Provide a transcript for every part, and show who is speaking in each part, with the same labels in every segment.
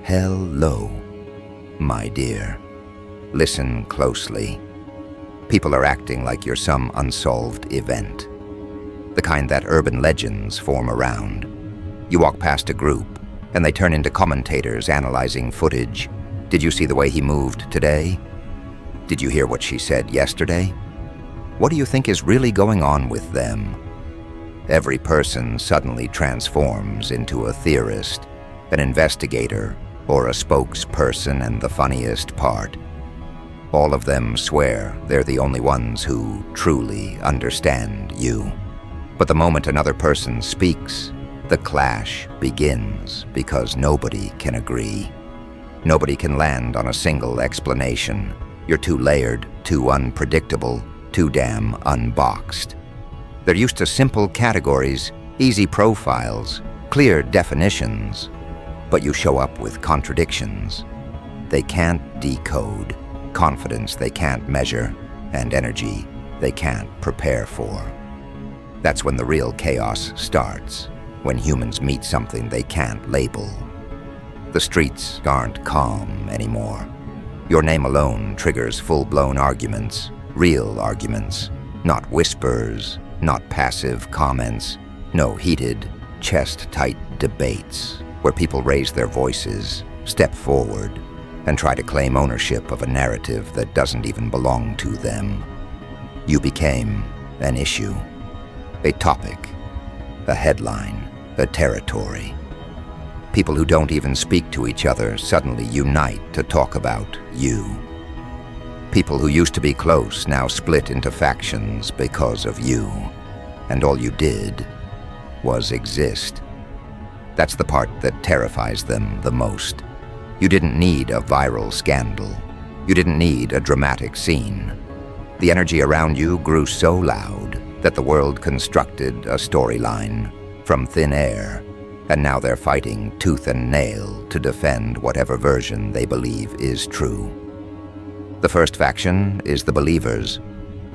Speaker 1: Hello, my dear. Listen closely. People are acting like you're some unsolved event. The kind that urban legends form around. You walk past a group, and they turn into commentators analyzing footage. Did you see the way he moved today? Did you hear what she said yesterday? What do you think is really going on with them? Every person suddenly transforms into a theorist, an investigator, or a spokesperson, and the funniest part, all of them swear they're the only ones who truly understand you. But the moment another person speaks, the clash begins because nobody can agree. Nobody can land on a single explanation. You're too layered, too unpredictable, too damn unboxed. They're used to simple categories, easy profiles, clear definitions, but you show up with contradictions. They can't decode, confidence they can't measure, and energy they can't prepare for. That's when the real chaos starts, when humans meet something they can't label. The streets aren't calm anymore. Your name alone triggers full-blown arguments, real arguments, not whispers, not passive comments, no heated, chest-tight debates where people raise their voices, step forward, and try to claim ownership of a narrative that doesn't even belong to them. You became an issue, a topic, a headline, a territory. People who don't even speak to each other suddenly unite to talk about you. People who used to be close now split into factions because of you, and all you did was exist. That's the part that terrifies them the most. You didn't need a viral scandal. You didn't need a dramatic scene. The energy around you grew so loud that the world constructed a storyline from thin air, and now they're fighting tooth and nail to defend whatever version they believe is true. The first faction is the believers.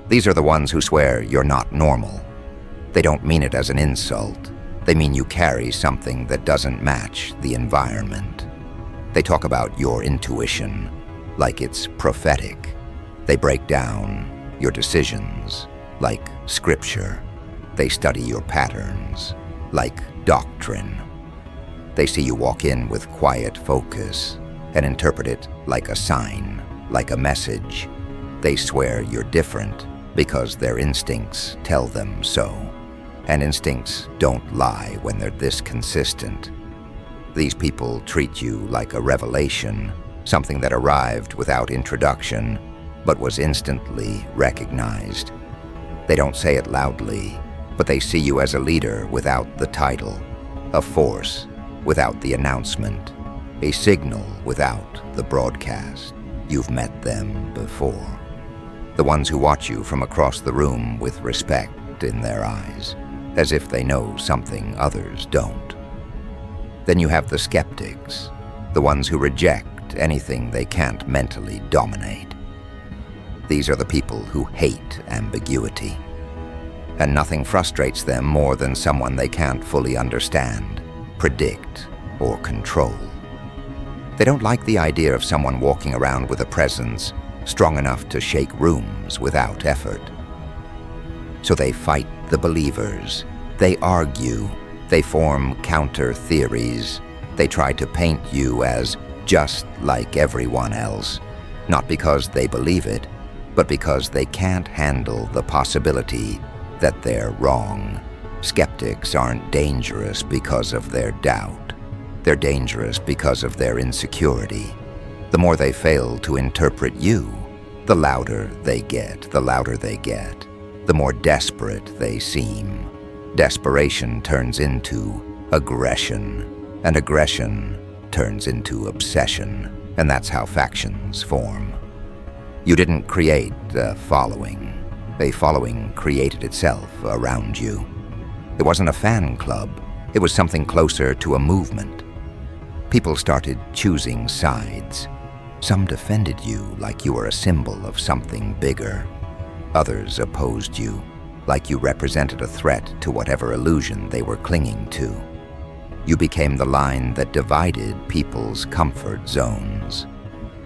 Speaker 1: These are the ones who swear you're not normal. They don't mean it as an insult. They mean you carry something that doesn't match the environment. They talk about your intuition like it's prophetic. They break down your decisions like scripture. They study your patterns like doctrine. They see you walk in with quiet focus and interpret it like a sign, like a message. They swear you're different because their instincts tell them so. And instincts don't lie when they're this consistent. These people treat you like a revelation, something that arrived without introduction, but was instantly recognized. They don't say it loudly, but they see you as a leader without the title, a force without the announcement, a signal without the broadcast. You've met them before. The ones who watch you from across the room with respect in their eyes, as if they know something others don't. Then you have the skeptics, the ones who reject anything they can't mentally dominate. These are the people who hate ambiguity, and nothing frustrates them more than someone they can't fully understand, predict, or control. They don't like the idea of someone walking around with a presence strong enough to shake rooms without effort. So they fight the believers. They argue. They form counter-theories. They try to paint you as just like everyone else, not because they believe it, but because they can't handle the possibility that they're wrong. Skeptics aren't dangerous because of their doubt. They're dangerous because of their insecurity. The more they fail to interpret you, the louder they get, the more desperate they seem. Desperation turns into aggression, and aggression turns into obsession, and that's how factions form. You didn't create a following. A following created itself around you. It wasn't a fan club. It was something closer to a movement. People started choosing sides. Some defended you like you were a symbol of something bigger. Others opposed you, like you represented a threat to whatever illusion they were clinging to. You became the line that divided people's comfort zones.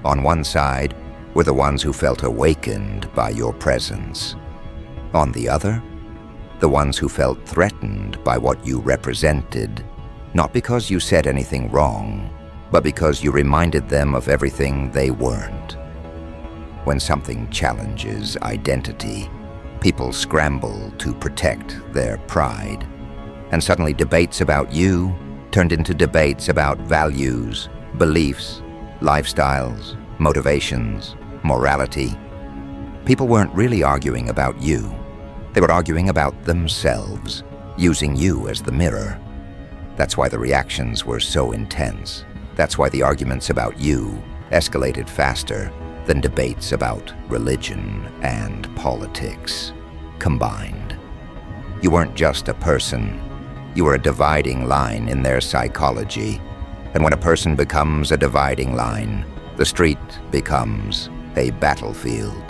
Speaker 1: On one side were the ones who felt awakened by your presence. On the other, the ones who felt threatened by what you represented, not because you said anything wrong, but because you reminded them of everything they weren't. When something challenges identity, people scramble to protect their pride, and suddenly debates about you turned into debates about values, beliefs, lifestyles, motivations, morality. People weren't really arguing about you. They were arguing about themselves, using you as the mirror. That's why the reactions were so intense. That's why the arguments about you escalated faster than debates about religion and politics combined. You weren't just a person. You were a dividing line in their psychology. And when a person becomes a dividing line, the street becomes a battlefield.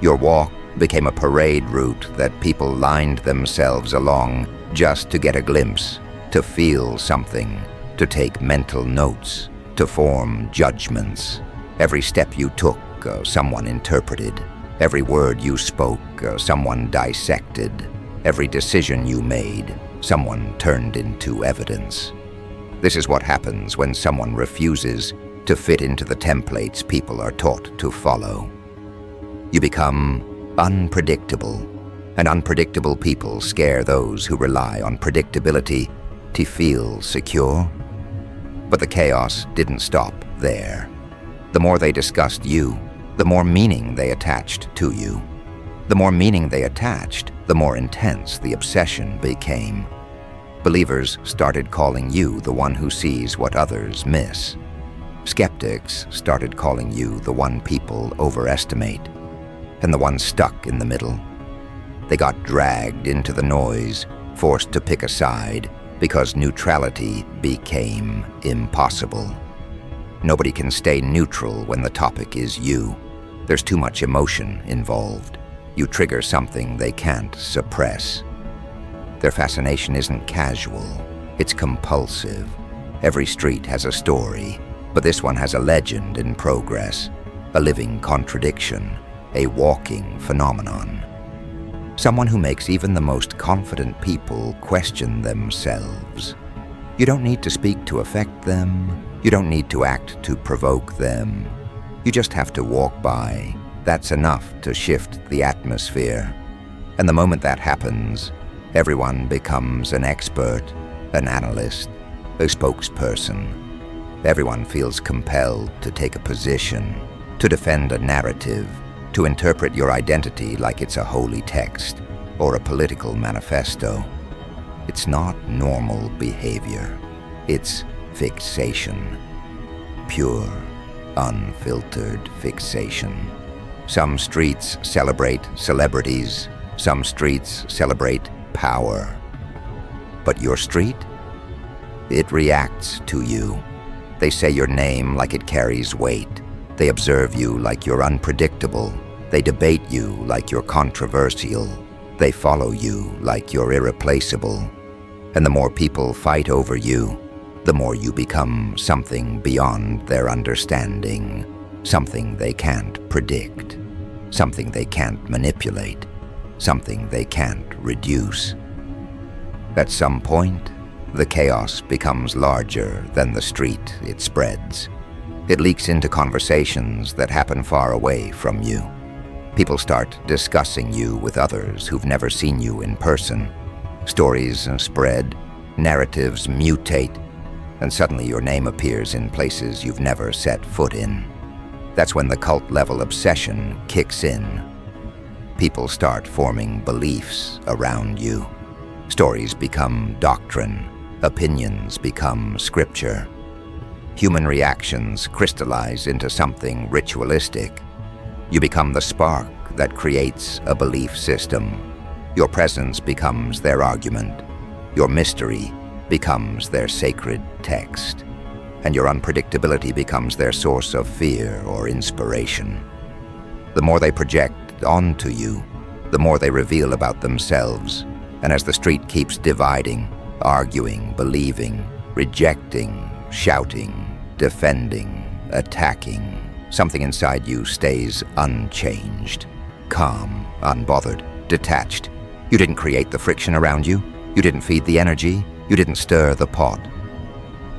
Speaker 1: Your walk became a parade route that people lined themselves along just to get a glimpse, to feel something, to take mental notes, to form judgments. Every step you took, someone interpreted. Every word you spoke, someone dissected. Every decision you made, someone turned into evidence. This is what happens when someone refuses to fit into the templates people are taught to follow. You become unpredictable, and unpredictable people scare those who rely on predictability to feel secure. But the chaos didn't stop there. The more they discussed you, the more meaning they attached to you. The more meaning they attached, the more intense the obsession became. Believers started calling you the one who sees what others miss. Skeptics started calling you the one people overestimate, and the one stuck in the middle. They got dragged into the noise, forced to pick a side, because neutrality became impossible. Nobody can stay neutral when the topic is you. There's too much emotion involved. You trigger something they can't suppress. Their fascination isn't casual, it's compulsive. Every street has a story, but this one has a legend in progress, a living contradiction, a walking phenomenon. Someone who makes even the most confident people question themselves. You don't need to speak to affect them. You don't need to act to provoke them. You just have to walk by. That's enough to shift the atmosphere. And the moment that happens, everyone becomes an expert, an analyst, a spokesperson. Everyone feels compelled to take a position, to defend a narrative, to interpret your identity like it's a holy text or a political manifesto. It's not normal behavior. It's fixation. Pure, unfiltered fixation. Some streets celebrate celebrities. Some streets celebrate power. But your street? It reacts to you. They say your name like it carries weight. They observe you like you're unpredictable. They debate you like you're controversial. They follow you like you're irreplaceable. And the more people fight over you, the more you become something beyond their understanding, something they can't predict, something they can't manipulate, something they can't reduce. At some point, the chaos becomes larger than the street it spreads. It leaks into conversations that happen far away from you. People start discussing you with others who've never seen you in person. Stories spread, narratives mutate, and suddenly your name appears in places you've never set foot in. That's when the cult-level obsession kicks in. People start forming beliefs around you. Stories become doctrine. Opinions become scripture. Human reactions crystallize into something ritualistic. You become the spark that creates a belief system. Your presence becomes their argument. Your mystery becomes their sacred text. And your unpredictability becomes their source of fear or inspiration. The more they project onto you, the more they reveal about themselves. And as the street keeps dividing, arguing, believing, rejecting, shouting, defending, attacking. Something inside you stays unchanged, calm, unbothered, detached. You didn't create the friction around you. You didn't feed the energy. You didn't stir the pot.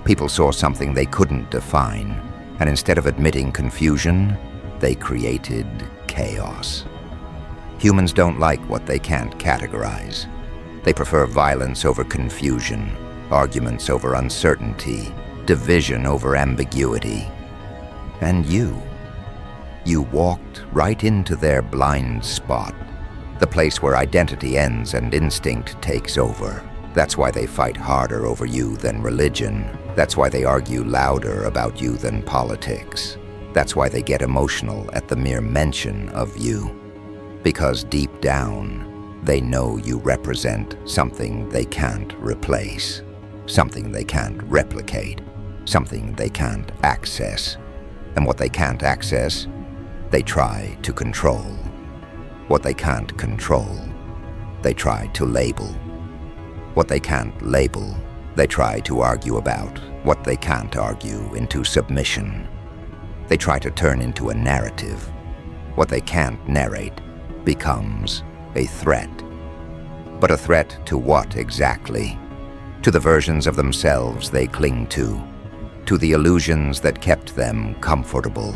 Speaker 1: People saw something they couldn't define, and instead of admitting confusion, they created chaos. Humans don't like what they can't categorize. They prefer violence over confusion, arguments over uncertainty, division over ambiguity. And you walked right into their blind spot, the place where identity ends and instinct takes over. That's why they fight harder over you than religion. That's why they argue louder about you than politics. That's why they get emotional at the mere mention of you. Because deep down, they know you represent something they can't replace, something they can't replicate, something they can't access. And what they can't access, they try to control. What they can't control, they try to label. What they can't label, they try to argue about. What they can't argue, into submission. They try to turn into a narrative. What they can't narrate becomes a threat. But a threat to what exactly? To the versions of themselves they cling to the illusions that kept them comfortable,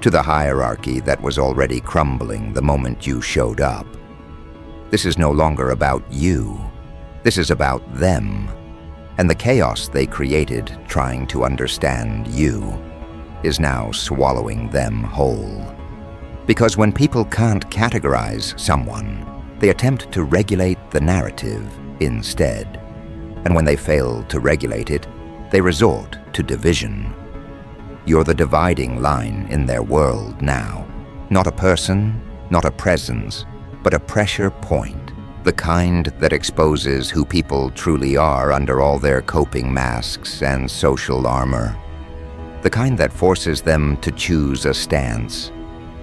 Speaker 1: to the hierarchy that was already crumbling the moment you showed up. This is no longer about you. This is about them, and the chaos they created trying to understand you is now swallowing them whole. Because when people can't categorize someone, they attempt to regulate the narrative instead. And when they fail to regulate it, they resort to division. You're the dividing line in their world now. Not a person, not a presence, but a pressure point. The kind that exposes who people truly are under all their coping masks and social armor. The kind that forces them to choose a stance.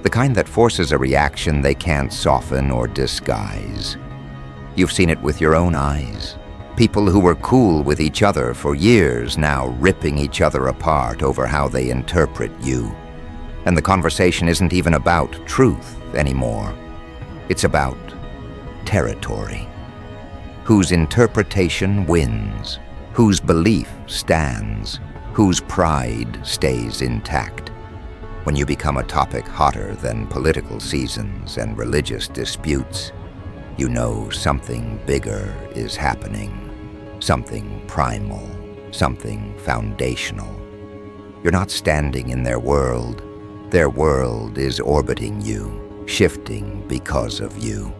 Speaker 1: The kind that forces a reaction they can't soften or disguise. You've seen it with your own eyes. People who were cool with each other for years now ripping each other apart over how they interpret you. And the conversation isn't even about truth anymore. It's about territory. Whose interpretation wins, whose belief stands, whose pride stays intact. When you become a topic hotter than political seasons and religious disputes, you know something bigger is happening, something primal, something foundational. You're not standing in their world is orbiting you, shifting because of you,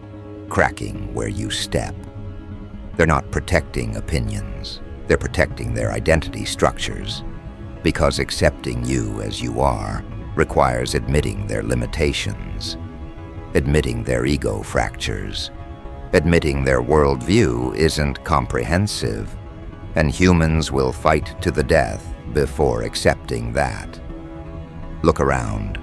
Speaker 1: cracking where you step. They're not protecting opinions, they're protecting their identity structures, because accepting you as you are requires admitting their limitations, admitting their ego fractures, admitting their worldview isn't comprehensive, and humans will fight to the death before accepting that. Look around.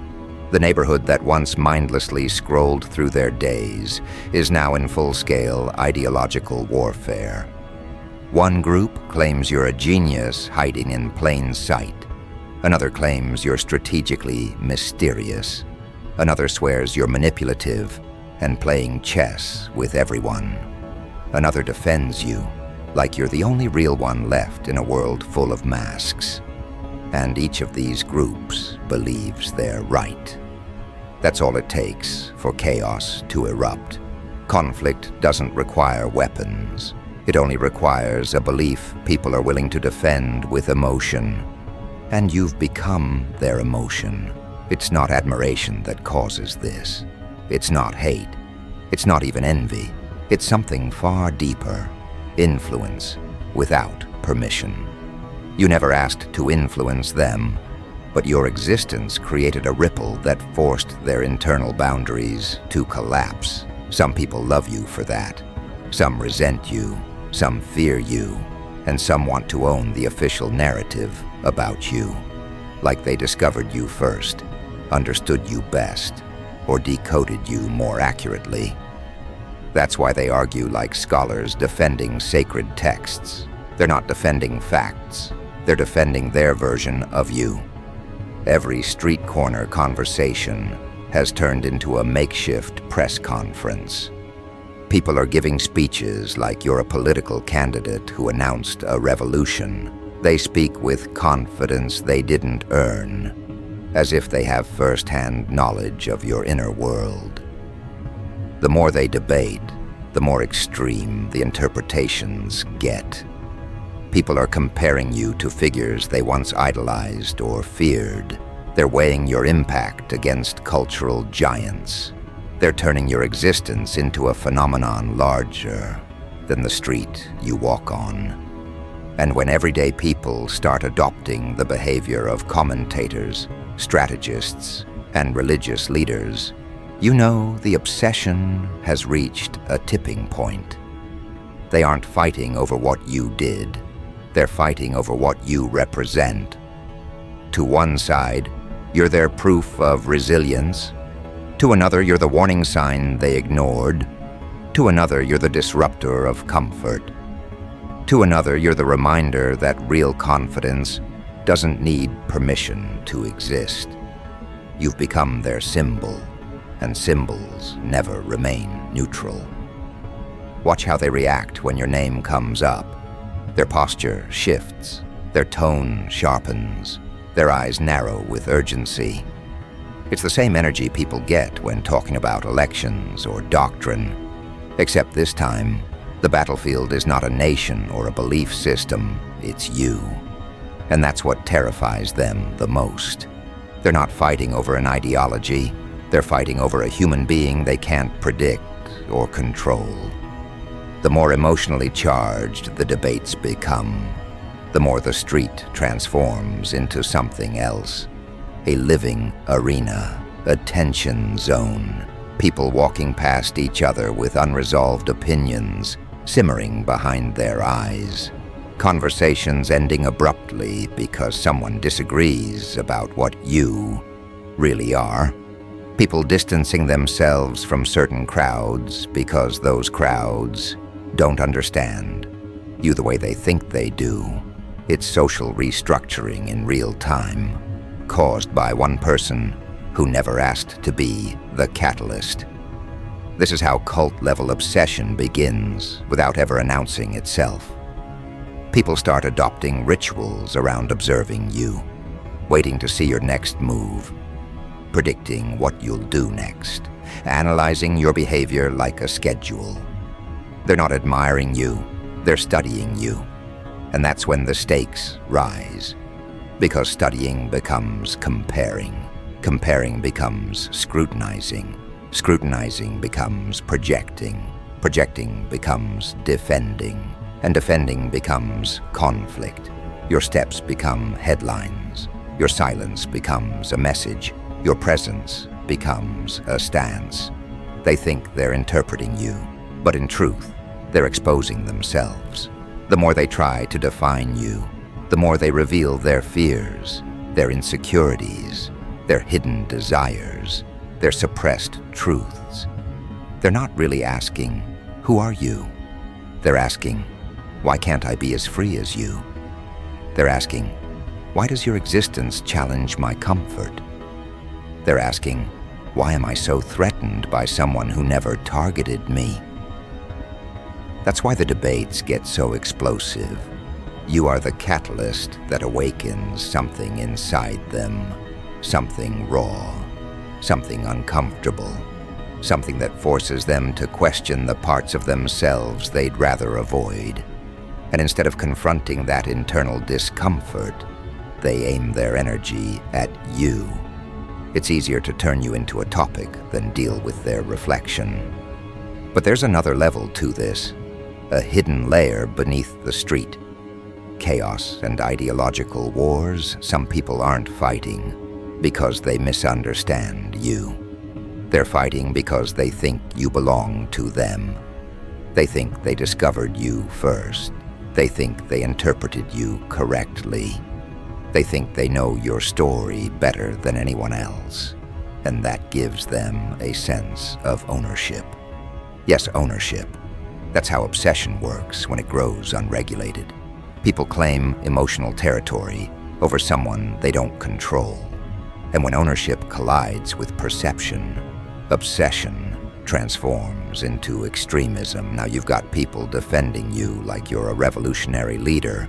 Speaker 1: The neighborhood that once mindlessly scrolled through their days is now in full-scale ideological warfare. One group claims you're a genius hiding in plain sight. Another claims you're strategically mysterious. Another swears you're manipulative and playing chess with everyone. Another defends you like you're the only real one left in a world full of masks. And each of these groups believes they're right. That's all it takes for chaos to erupt. Conflict doesn't require weapons. It only requires a belief people are willing to defend with emotion. And you've become their emotion. It's not admiration that causes this. It's not hate. It's not even envy. It's something far deeper. Influence without permission. You never asked to influence them, but your existence created a ripple that forced their internal boundaries to collapse. Some people love you for that. Some resent you. Some fear you. And some want to own the official narrative about you. Like they discovered you first, understood you best, or decoded you more accurately. That's why they argue like scholars defending sacred texts. They're not defending facts. They're defending their version of you. Every street corner conversation has turned into a makeshift press conference. People are giving speeches like you're a political candidate who announced a revolution. They speak with confidence they didn't earn, as if they have first-hand knowledge of your inner world. The more they debate, the more extreme the interpretations get. People are comparing you to figures they once idolized or feared. They're weighing your impact against cultural giants. They're turning your existence into a phenomenon larger than the street you walk on. And when everyday people start adopting the behavior of commentators, strategists, and religious leaders, you know the obsession has reached a tipping point. They aren't fighting over what you did. They're fighting over what you represent. To one side, you're their proof of resilience. To another, you're the warning sign they ignored. To another, you're the disruptor of comfort. To another, you're the reminder that real confidence doesn't need permission to exist. You've become their symbol, and symbols never remain neutral. Watch how they react when your name comes up. Their posture shifts, their tone sharpens, their eyes narrow with urgency. It's the same energy people get when talking about elections or doctrine, except this time, the battlefield is not a nation or a belief system, it's you. And that's what terrifies them the most. They're not fighting over an ideology, they're fighting over a human being they can't predict or control. The more emotionally charged the debates become, the more the street transforms into something else. A living arena, a tension zone, people walking past each other with unresolved opinions simmering behind their eyes, conversations ending abruptly because someone disagrees about what you really are, people distancing themselves from certain crowds because those crowds don't understand you the way they think they do. It's social restructuring in real time, caused by one person who never asked to be the catalyst. This is how cult-level obsession begins without ever announcing itself. People start adopting rituals around observing you, waiting to see your next move, predicting what you'll do next, analyzing your behavior like a schedule. They're not admiring you, they're studying you. And that's when the stakes rise. Because studying becomes comparing. Comparing becomes scrutinizing. Scrutinizing becomes projecting. Projecting becomes defending. And defending becomes conflict. Your steps become headlines. Your silence becomes a message. Your presence becomes a stance. They think they're interpreting you, but in truth, they're exposing themselves. The more they try to define you, the more they reveal their fears, their insecurities, their hidden desires, their suppressed truths. They're not really asking, "Who are you?" They're asking, "Why can't I be as free as you?" They're asking, "Why does your existence challenge my comfort?" They're asking, "Why am I so threatened by someone who never targeted me?" That's why the debates get so explosive. You are the catalyst that awakens something inside them, something raw, something uncomfortable, something that forces them to question the parts of themselves they'd rather avoid. And instead of confronting that internal discomfort, they aim their energy at you. It's easier to turn you into a topic than deal with their reflection. But there's another level to this, a hidden layer beneath the street. Chaos and ideological wars some people aren't fighting because they misunderstand you. They're fighting because they think you belong to them. They think they discovered you first. They think they interpreted you correctly. They think they know your story better than anyone else, and that gives them a sense of ownership. Yes, ownership. That's how obsession works when it grows unregulated. People claim emotional territory over someone they don't control. And when ownership collides with perception, obsession transforms into extremism. Now you've got people defending you like you're a revolutionary leader,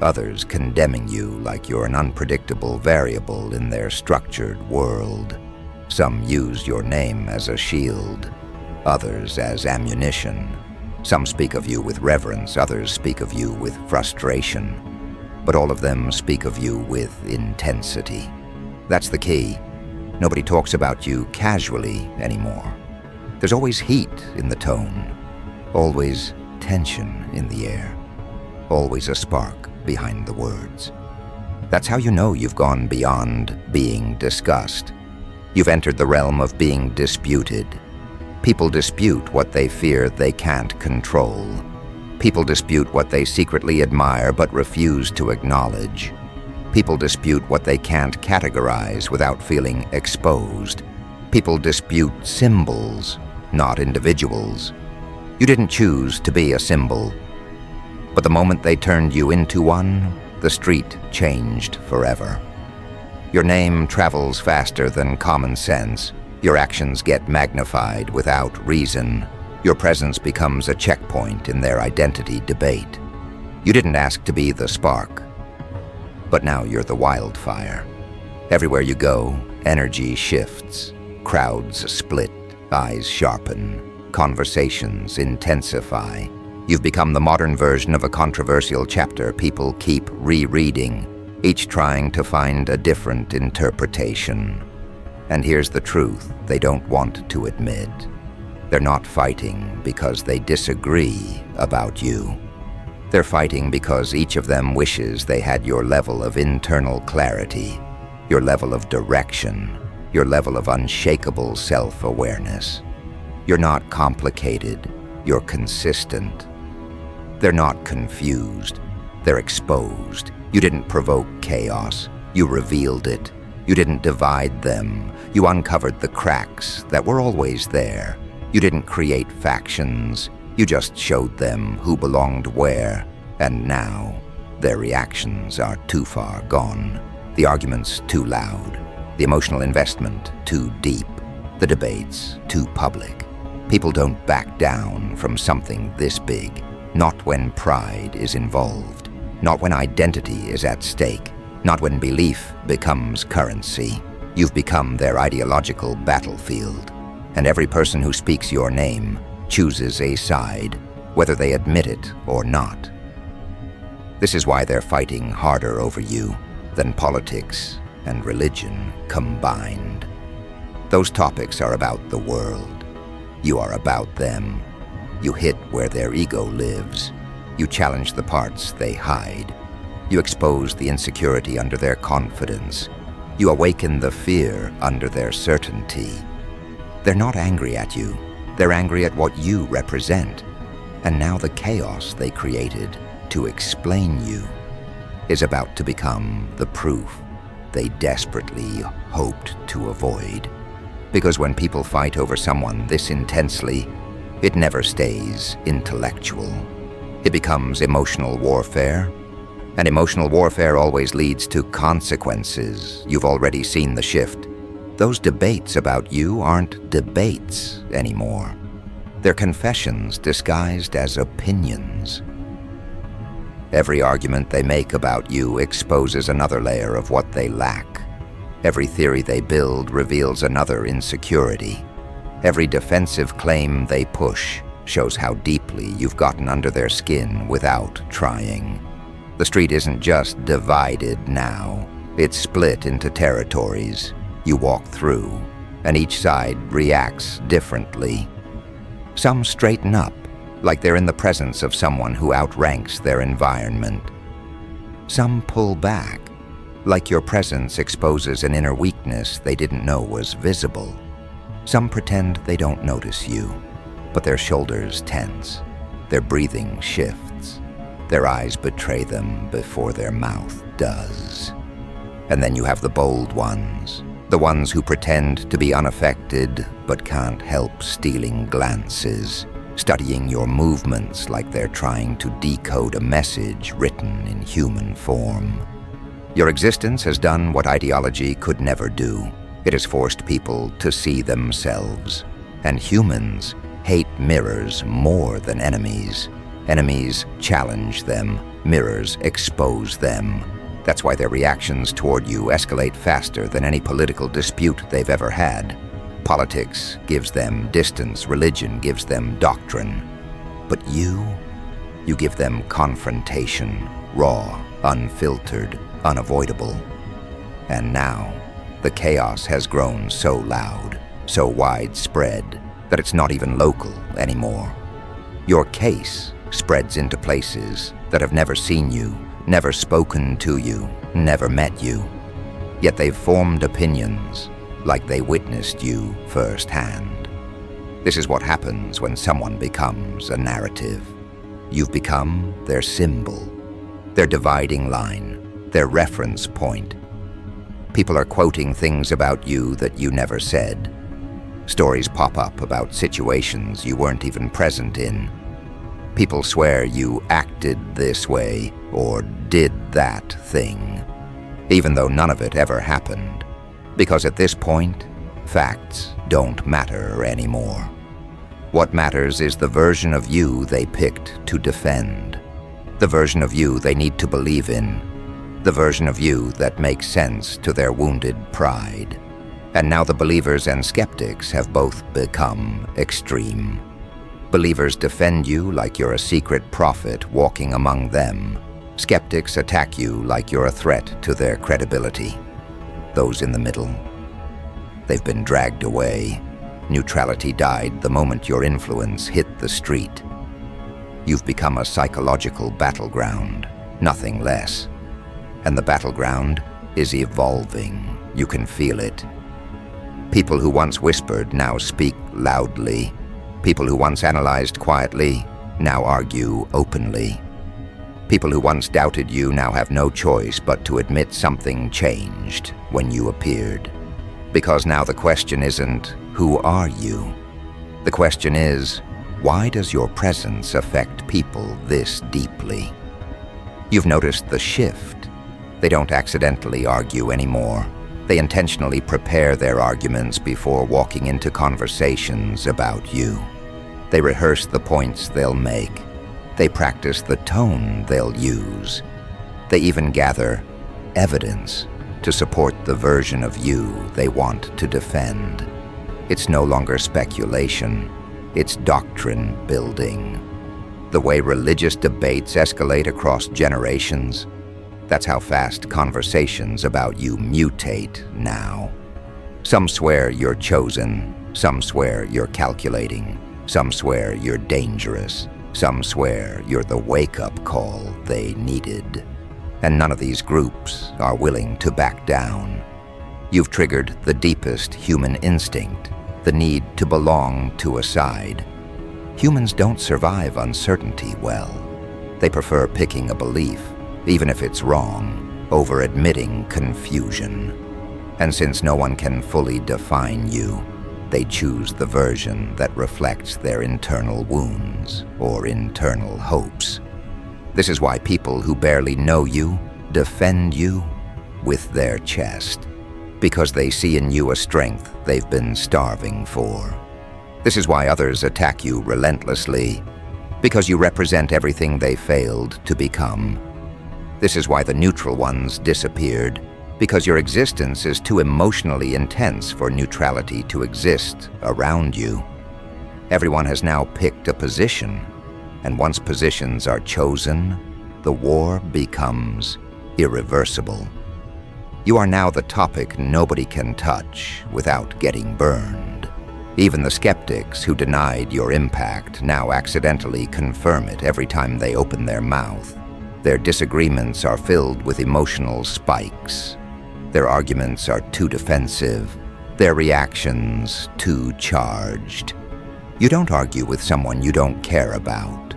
Speaker 1: others condemning you like you're an unpredictable variable in their structured world. Some use your name as a shield, others as ammunition. Some speak of you with reverence, others speak of you with frustration. But all of them speak of you with intensity. That's the key. Nobody talks about you casually anymore. There's always heat in the tone, always tension in the air, always a spark behind the words. That's how you know you've gone beyond being discussed. You've entered the realm of being disputed. People dispute what they fear they can't control. People dispute what they secretly admire but refuse to acknowledge. People dispute what they can't categorize without feeling exposed. People dispute symbols, not individuals. You didn't choose to be a symbol, but the moment they turned you into one, the street changed forever. Your name travels faster than common sense. Your actions get magnified without reason. Your presence becomes a checkpoint in their identity debate. You didn't ask to be the spark, but now you're the wildfire. Everywhere you go, energy shifts. Crowds split, eyes sharpen, conversations intensify. You've become the modern version of a controversial chapter people keep rereading, each trying to find a different interpretation. And here's the truth they don't want to admit. They're not fighting because they disagree about you. They're fighting because each of them wishes they had your level of internal clarity, your level of direction, your level of unshakable self-awareness. You're not complicated, you're consistent. They're not confused, they're exposed. You didn't provoke chaos, you revealed it. You didn't divide them, you uncovered the cracks that were always there. You didn't create factions, you just showed them who belonged where, and now their reactions are too far gone. The arguments too loud, the emotional investment too deep, the debates too public. People don't back down from something this big, not when pride is involved, not when identity is at stake, not when belief becomes currency. You've become their ideological battlefield, and every person who speaks your name chooses a side, whether they admit it or not. This is why they're fighting harder over you than politics and religion combined. Those topics are about the world. You are about them. You hit where their ego lives. You challenge the parts they hide. You expose the insecurity under their confidence. You awaken the fear under their certainty. They're not angry at you. They're angry at what you represent. And now the chaos they created to explain you is about to become the proof they desperately hoped to avoid. Because when people fight over someone this intensely, it never stays intellectual. It becomes emotional warfare. And emotional warfare always leads to consequences. You've already seen the shift. Those debates about you aren't debates anymore. They're confessions disguised as opinions. Every argument they make about you exposes another layer of what they lack. Every theory they build reveals another insecurity. Every defensive claim they push shows how deeply you've gotten under their skin without trying. The street isn't just divided now. It's split into territories. You walk through, and each side reacts differently. Some straighten up, like they're in the presence of someone who outranks their environment. Some pull back, like your presence exposes an inner weakness they didn't know was visible. Some pretend they don't notice you, but their shoulders tense, their breathing shifts, their eyes betray them before their mouth does. And then you have the bold ones, The ones who pretend to be unaffected but can't help stealing glances, studying your movements like they're trying to decode a message written in human form. Your existence has done what ideology could never do. It has forced people to see themselves. And humans hate mirrors more than enemies. Enemies challenge them. Mirrors expose them. That's why their reactions toward you escalate faster than any political dispute they've ever had. Politics gives them distance, religion gives them doctrine. But you give them confrontation, raw, unfiltered, unavoidable. And now, the chaos has grown so loud, so widespread, that it's not even local anymore. Your case spreads into places that have never seen you, never spoken to you, never met you. Yet they've formed opinions like they witnessed you firsthand. This is what happens when someone becomes a narrative. You've become their symbol, their dividing line, their reference point. People are quoting things about you that you never said. Stories pop up about situations you weren't even present in. People swear you acted this way or did that thing, even though none of it ever happened. Because at this point, facts don't matter anymore. What matters is the version of you they picked to defend, the version of you they need to believe in, the version of you that makes sense to their wounded pride. And now the believers and skeptics have both become extreme. Believers defend you like you're a secret prophet walking among them. Skeptics attack you like you're a threat to their credibility. Those in the middle, they've been dragged away. Neutrality died the moment your influence hit the street. You've become a psychological battleground, nothing less. And the battleground is evolving. You can feel it. People who once whispered now speak loudly. People who once analyzed quietly now argue openly. People who once doubted you now have no choice but to admit something changed when you appeared. Because now the question isn't, who are you? The question is, why does your presence affect people this deeply? You've noticed the shift. They don't accidentally argue anymore. They intentionally prepare their arguments before walking into conversations about you. They rehearse the points they'll make. They practice the tone they'll use. They even gather evidence to support the version of you they want to defend. It's no longer speculation. It's doctrine building. The way religious debates escalate across generations, that's how fast conversations about you mutate now. Some swear you're chosen. Some swear you're calculating. Some swear you're dangerous. Some swear you're the wake-up call they needed. And none of these groups are willing to back down. You've triggered the deepest human instinct, the need to belong to a side. Humans don't survive uncertainty well. They prefer picking a belief, even if it's wrong, over admitting confusion. And since no one can fully define you, they choose the version that reflects their internal wounds or internal hopes. This is why people who barely know you defend you with their chest, because they see in you a strength they've been starving for. This is why others attack you relentlessly, because you represent everything they failed to become. This is why the neutral ones disappeared, because your existence is too emotionally intense for neutrality to exist around you. Everyone has now picked a position, and once positions are chosen, the war becomes irreversible. You are now the topic nobody can touch without getting burned. Even the skeptics who denied your impact now accidentally confirm it every time they open their mouth. Their disagreements are filled with emotional spikes. Their arguments are too defensive. Their reactions too charged. You don't argue with someone you don't care about.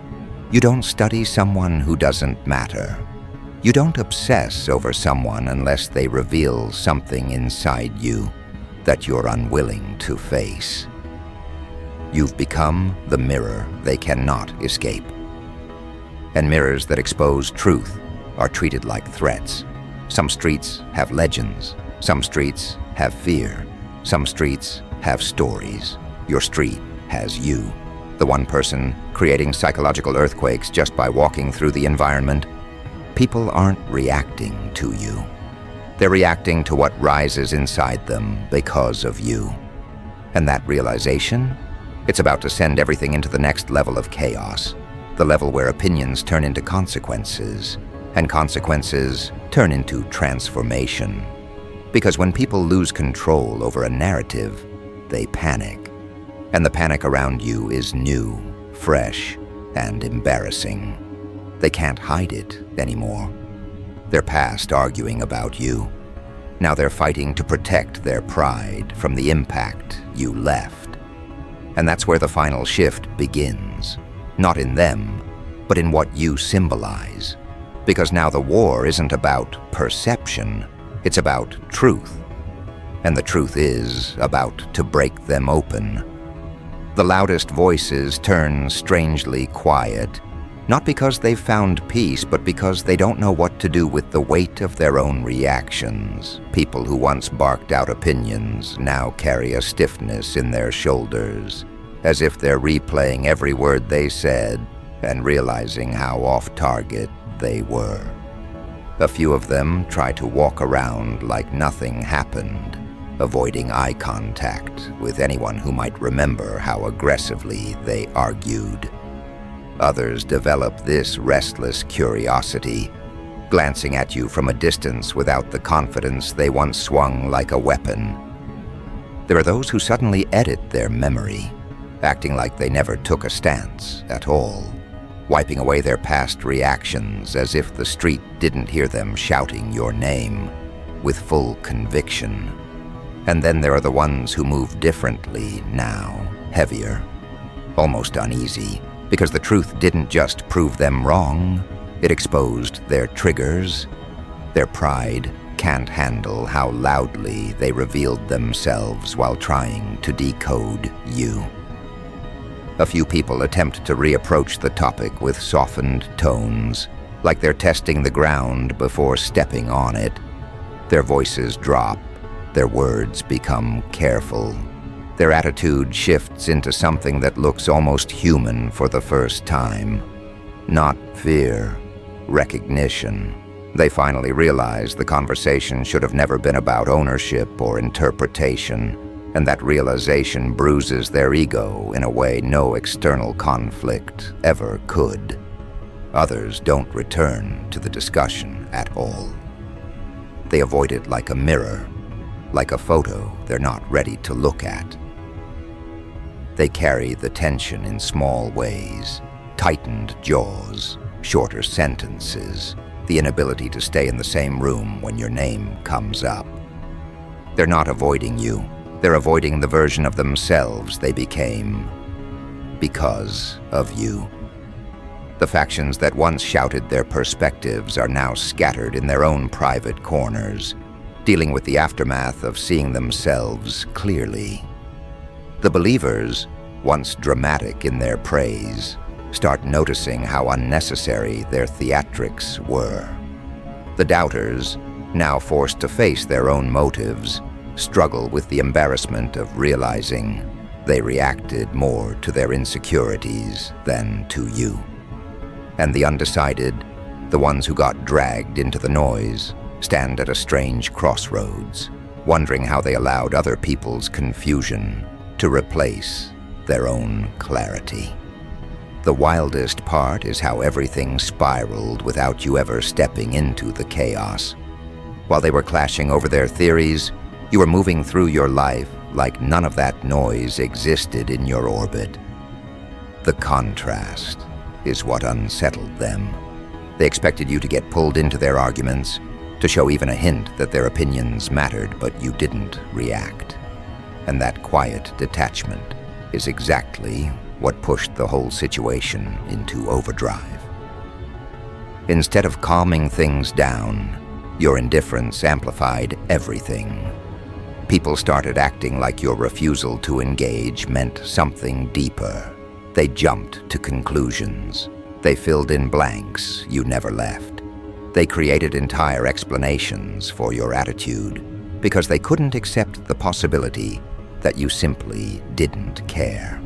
Speaker 1: You don't study someone who doesn't matter. You don't obsess over someone unless they reveal something inside you that you're unwilling to face. You've become the mirror they cannot escape. And mirrors that expose truth are treated like threats. Some streets have legends. Some streets have fear. Some streets have stories. Your street has you. The one person creating psychological earthquakes just by walking through the environment. People aren't reacting to you. They're reacting to what rises inside them because of you. And that realization? It's about to send everything into the next level of chaos. The level where opinions turn into consequences, and consequences turn into transformation. Because when people lose control over a narrative, they panic. And the panic around you is new, fresh, and embarrassing. They can't hide it anymore. They're past arguing about you. Now they're fighting to protect their pride from the impact you left. And that's where the final shift begins. Not in them, but in what you symbolize. Because now the war isn't about perception, it's about truth. And the truth is about to break them open. The loudest voices turn strangely quiet, not because they've found peace, but because they don't know what to do with the weight of their own reactions. People who once barked out opinions now carry a stiffness in their shoulders, as if they're replaying every word they said and realizing how off-target they were. A few of them try to walk around like nothing happened, avoiding eye contact with anyone who might remember how aggressively they argued. Others develop this restless curiosity, glancing at you from a distance without the confidence they once swung like a weapon. There are those who suddenly edit their memory, acting like they never took a stance at all, wiping away their past reactions as if the street didn't hear them shouting your name with full conviction. And then there are the ones who move differently now, heavier, almost uneasy, because the truth didn't just prove them wrong, it exposed their triggers. Their pride can't handle how loudly they revealed themselves while trying to decode you. A few people attempt to reapproach the topic with softened tones, like they're testing the ground before stepping on it. Their voices drop, their words become careful. Their attitude shifts into something that looks almost human for the first time. Not fear, recognition. They finally realize the conversation should have never been about ownership or interpretation, and that realization bruises their ego in a way no external conflict ever could. Others don't return to the discussion at all. They avoid it like a mirror, like a photo they're not ready to look at. They carry the tension in small ways, tightened jaws, shorter sentences, the inability to stay in the same room when your name comes up. They're not avoiding you. They're avoiding the version of themselves they became because of you. The factions that once shouted their perspectives are now scattered in their own private corners, dealing with the aftermath of seeing themselves clearly. The believers, once dramatic in their praise, start noticing how unnecessary their theatrics were. The doubters, now forced to face their own motives, struggle with the embarrassment of realizing they reacted more to their insecurities than to you. And the undecided, the ones who got dragged into the noise, stand at a strange crossroads, wondering how they allowed other people's confusion to replace their own clarity. The wildest part is how everything spiraled without you ever stepping into the chaos. While they were clashing over their theories, you were moving through your life like none of that noise existed in your orbit. The contrast is what unsettled them. They expected you to get pulled into their arguments, to show even a hint that their opinions mattered, but you didn't react. And that quiet detachment is exactly what pushed the whole situation into overdrive. Instead of calming things down, your indifference amplified everything. People started acting like your refusal to engage meant something deeper. They jumped to conclusions. They filled in blanks you never left. They created entire explanations for your attitude because they couldn't accept the possibility that you simply didn't care.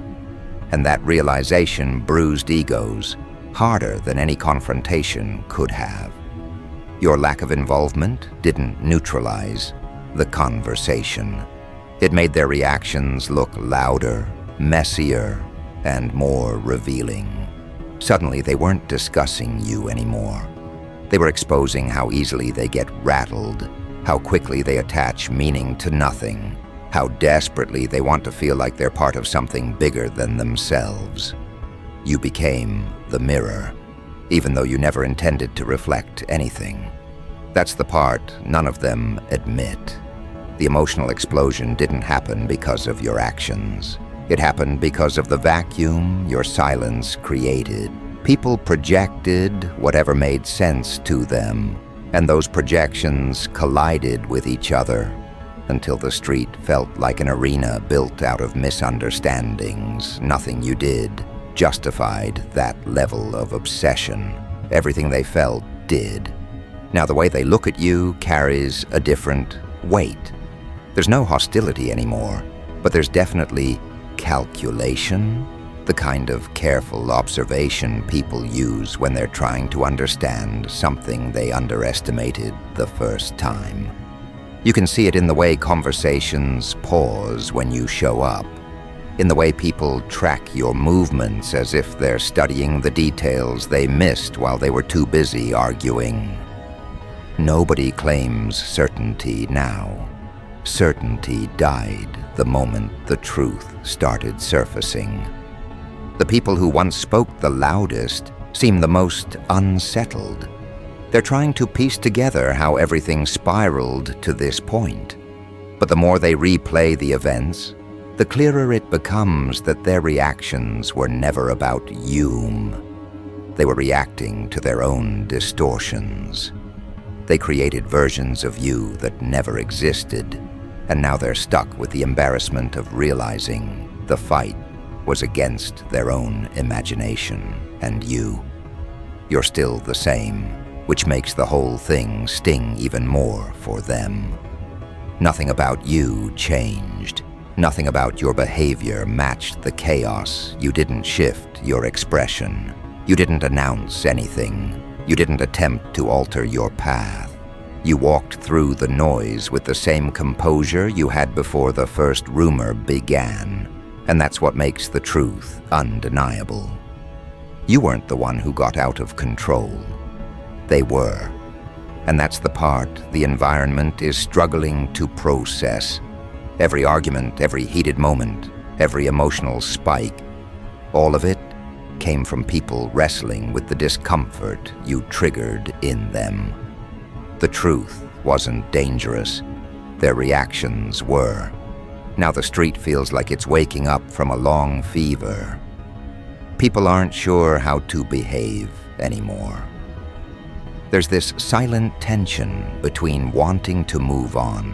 Speaker 1: And that realization bruised egos harder than any confrontation could have. Your lack of involvement didn't neutralize the conversation. It made their reactions look louder, messier, and more revealing. Suddenly, they weren't discussing you anymore. They were exposing how easily they get rattled, how quickly they attach meaning to nothing, how desperately they want to feel like they're part of something bigger than themselves. You became the mirror, even though you never intended to reflect anything. That's the part none of them admit. The emotional explosion didn't happen because of your actions. It happened because of the vacuum your silence created. People projected whatever made sense to them, and those projections collided with each other until the street felt like an arena built out of misunderstandings. Nothing you did justified that level of obsession. Everything they felt did. Now the way they look at you carries a different weight. There's no hostility anymore, but there's definitely calculation, the kind of careful observation people use when they're trying to understand something they underestimated the first time. You can see it in the way conversations pause when you show up, in the way people track your movements as if they're studying the details they missed while they were too busy arguing. Nobody claims certainty now. Certainty died the moment the truth started surfacing. The people who once spoke the loudest seem the most unsettled. They're trying to piece together how everything spiraled to this point. But the more they replay the events, the clearer it becomes that their reactions were never about you. They were reacting to their own distortions. They created versions of you that never existed, and now they're stuck with the embarrassment of realizing the fight was against their own imagination and you. You're still the same, which makes the whole thing sting even more for them. Nothing about you changed. Nothing about your behavior matched the chaos. You didn't shift your expression. You didn't announce anything. You didn't attempt to alter your path. You walked through the noise with the same composure you had before the first rumor began, and that's what makes the truth undeniable. You weren't the one who got out of control. They were. And that's the part the environment is struggling to process. Every argument, every heated moment, every emotional spike, all of it came from people wrestling with the discomfort you triggered in them. The truth wasn't dangerous. Their reactions were. Now the street feels like it's waking up from a long fever. People aren't sure how to behave anymore. There's this silent tension between wanting to move on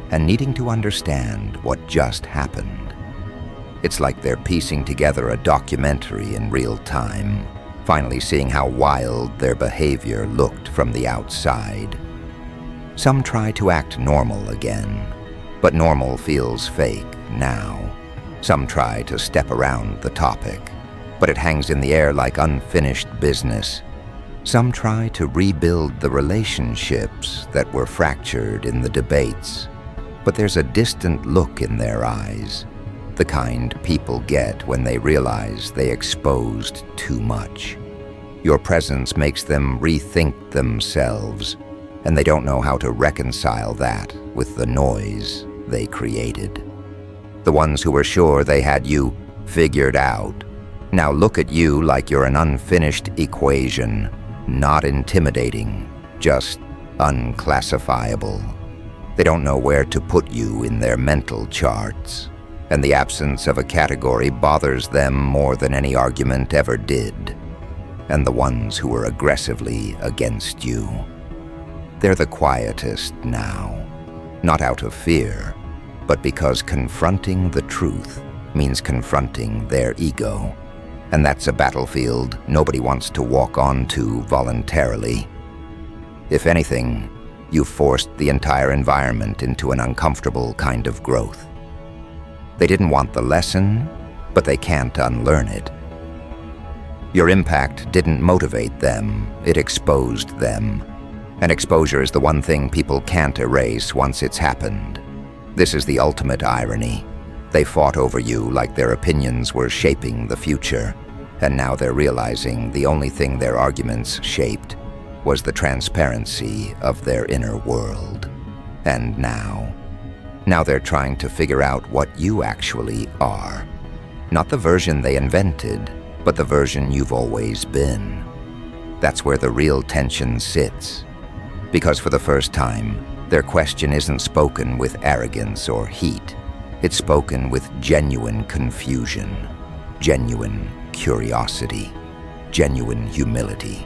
Speaker 1: and needing to understand what just happened. It's like they're piecing together a documentary in real time, finally seeing how wild their behavior looked from the outside. Some try to act normal again, but normal feels fake now. Some try to step around the topic, but it hangs in the air like unfinished business. Some try to rebuild the relationships that were fractured in the debates, but there's a distant look in their eyes, the kind people get when they realize they exposed too much. Your presence makes them rethink themselves, and they don't know how to reconcile that with the noise they created. The ones who were sure they had you figured out now look at you like you're an unfinished equation, not intimidating, just unclassifiable. They don't know where to put you in their mental charts, and the absence of a category bothers them more than any argument ever did. And the ones who are aggressively against you, they're the quietest now, not out of fear, but because confronting the truth means confronting their ego. And that's a battlefield nobody wants to walk onto voluntarily. If anything, you've forced the entire environment into an uncomfortable kind of growth. They didn't want the lesson, but they can't unlearn it. Your impact didn't motivate them, it exposed them. And exposure is the one thing people can't erase once it's happened. This is the ultimate irony. They fought over you like their opinions were shaping the future, and now they're realizing the only thing their arguments shaped was the transparency of their inner world. And now they're trying to figure out what you actually are. Not the version they invented, but the version you've always been. That's where the real tension sits. Because for the first time, their question isn't spoken with arrogance or heat. It's spoken with genuine confusion, genuine curiosity, genuine humility.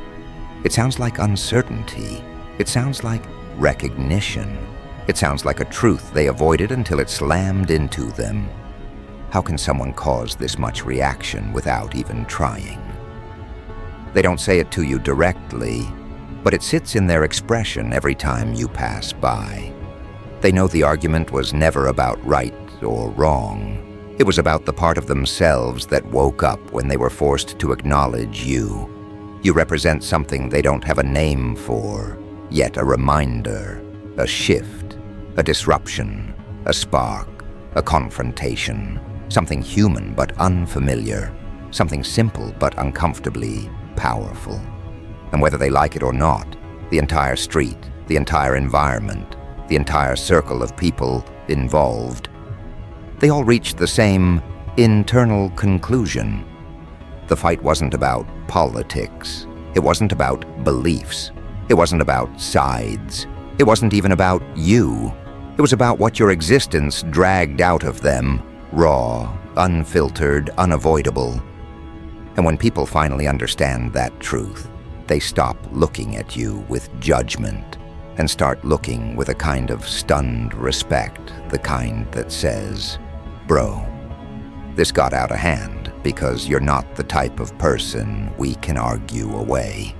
Speaker 1: It sounds like uncertainty. It sounds like recognition. It sounds like a truth they avoided until it slammed into them. How can someone cause this much reaction without even trying? They don't say it to you directly, but it sits in their expression every time you pass by. They know the argument was never about right or wrong. It was about the part of themselves that woke up when they were forced to acknowledge you. You represent something they don't have a name for, yet a reminder, a shift, a disruption, a spark, a confrontation, something human but unfamiliar, something simple but uncomfortably powerful. And whether they like it or not, the entire street, the entire environment, the entire circle of people involved, they all reached the same internal conclusion. The fight wasn't about politics. It wasn't about beliefs. It wasn't about sides. It wasn't even about you. It was about what your existence dragged out of them, raw, unfiltered, unavoidable. And when people finally understand that truth, they stop looking at you with judgment and start looking with a kind of stunned respect, the kind that says, "Bro, this got out of hand because you're not the type of person we can argue away."